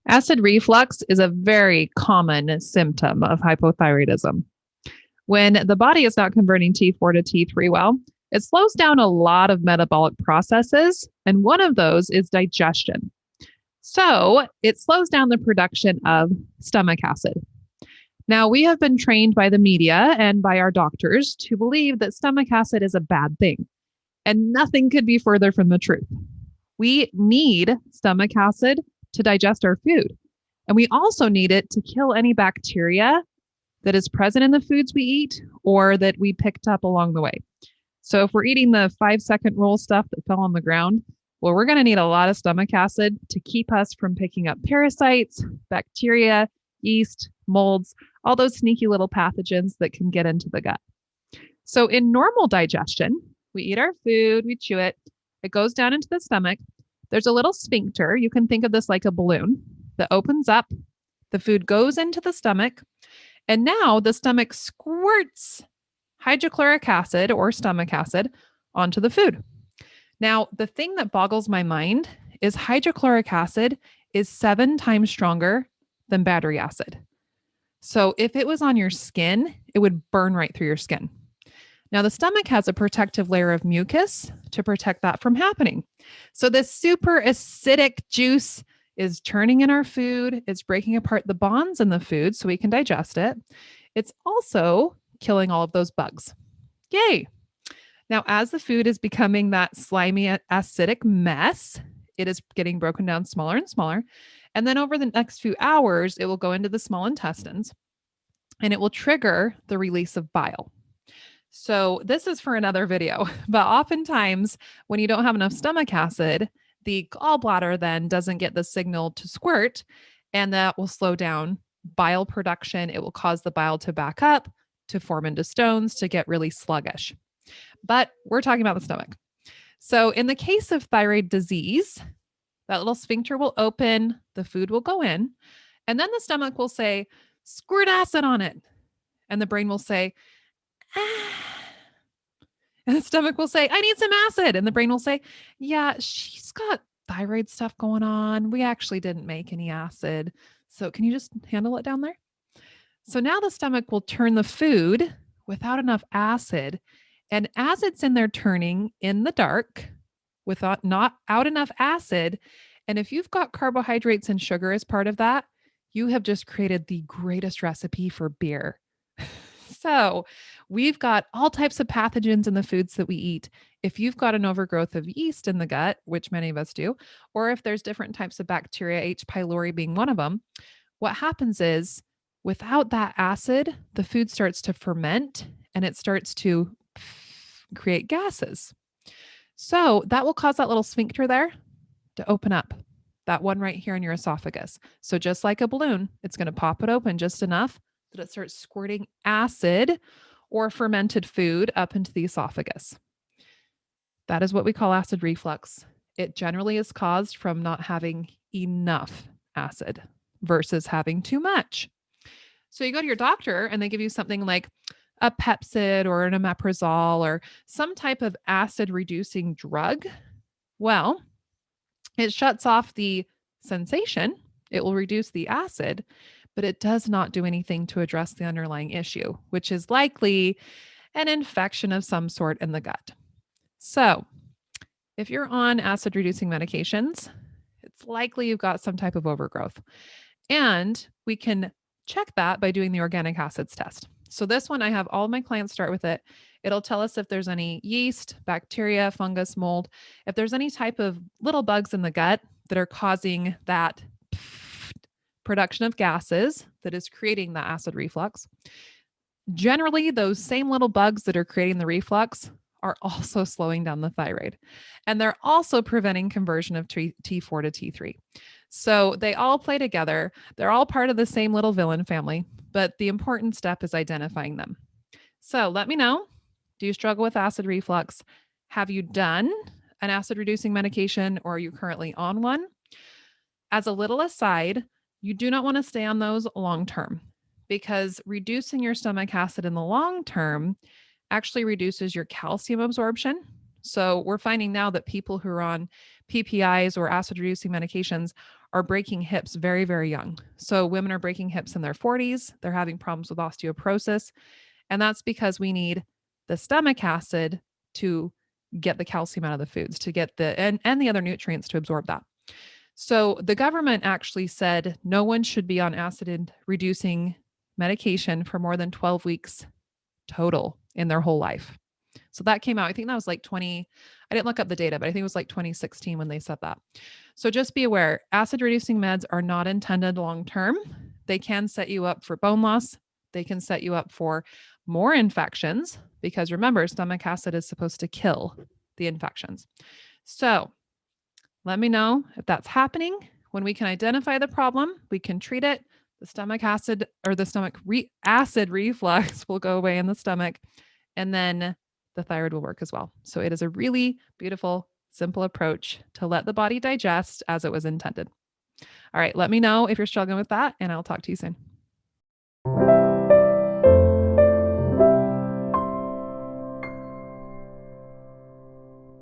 Acid reflux is a very common symptom of hypothyroidism. When the body is not converting T4 to T3 well, it slows down a lot of metabolic processes, and one of those is digestion. So it slows down the production of stomach acid. Now, we have been trained by the media and by our doctors to believe that stomach acid is a bad thing, and nothing could be further from the truth. We need stomach acid to digest our food, and we also need it to kill any bacteria that is present in the foods we eat or that we picked up along the way. So if we're eating the 5-second rule stuff that fell on the ground, well, we're going to need a lot of stomach acid to keep us from picking up parasites, bacteria, yeast, molds, all those sneaky little pathogens that can get into the gut. So in normal digestion, we eat our food, we chew it, it goes down into the stomach. There's a little sphincter. You can think of this like a balloon that opens up. The food goes into the stomach. And now the stomach squirts hydrochloric acid or stomach acid onto the food. Now, the thing that boggles my mind is hydrochloric acid is 7 times stronger than battery acid. So if it was on your skin, it would burn right through your skin. Now, the stomach has a protective layer of mucus to protect that from happening. So this super acidic juice is turning in our food. It's breaking apart the bonds in the food so we can digest it. It's also killing all of those bugs. Yay. Now, as the food is becoming that slimy, acidic mess, it is getting broken down smaller and smaller. And then over the next few hours, it will go into the small intestines and it will trigger the release of bile. So this is for another video, but oftentimes when you don't have enough stomach acid, the gallbladder then doesn't get the signal to squirt, and that will slow down bile production. It will cause the bile to back up, to form into stones, to get really sluggish. But we're talking about the stomach. So in the case of thyroid disease, that little sphincter will open, the food will go in, and then the stomach will say, squirt acid on it. And the brain will say, ah. And the stomach will say, I need some acid. And the brain will say, yeah, she's got thyroid stuff going on. We actually didn't make any acid. So can you just handle it down there? So now the stomach will turn the food without enough acid. And as it's in there turning in the dark without not out enough acid, and if you've got carbohydrates and sugar as part of that, you have just created the greatest recipe for beer. So we've got all types of pathogens in the foods that we eat. If you've got an overgrowth of yeast in the gut, which many of us do, or if there's different types of bacteria, H. pylori being one of them, what happens is without that acid, the food starts to ferment and it starts to create gases. So that will cause that little sphincter there to open up, that one right here in your esophagus. So just like a balloon, it's going to pop it open just enough that it starts squirting acid or fermented food up into the esophagus. That is what we call acid reflux. It generally is caused from not having enough acid versus having too much. So you go to your doctor and they give you something like a Pepcid or an omeprazole or some type of acid reducing drug. Well, it shuts off the sensation. It will reduce the acid, but it does not do anything to address the underlying issue, which is likely an infection of some sort in the gut. So if you're on acid reducing medications, it's likely you've got some type of overgrowth. And we can check that by doing the organic acids test. So this one, I have all my clients start with it. It'll tell us if there's any yeast, bacteria, fungus, mold, if there's any type of little bugs in the gut that are causing that production of gases that is creating the acid reflux. Generally, those same little bugs that are creating the reflux are also slowing down the thyroid. And they're also preventing conversion of T4 to T3. So they all play together. They're all part of the same little villain family, but the important step is identifying them. So let me know. Do you struggle with acid reflux? Have you done an acid reducing medication or are you currently on one? As a little aside, you do not want to stay on those long term because reducing your stomach acid in the long term actually reduces your calcium absorption. So we're finding now that people who are on PPIs or acid reducing medications are breaking hips very, very young. So women are breaking hips in their 40s. They're having problems with osteoporosis. And that's because we need the stomach acid to get the calcium out of the foods, to get and the other nutrients to absorb that. So the government actually said no one should be on acid reducing medication for more than 12 weeks total in their whole life. So that came out, I think that was like I didn't look up the data, but I think it was like 2016 when they said that. So just be aware, acid reducing meds are not intended long-term. They can set you up for bone loss. They can set you up for more infections because remember, stomach acid is supposed to kill the infections. So let me know if that's happening. When we can identify the problem, we can treat it. The stomach acid or the stomach acid reflux will go away in the stomach. And then the thyroid will work as well. So it is a really beautiful, simple approach to let the body digest as it was intended. All right, let me know if you're struggling with that, and I'll talk to you soon.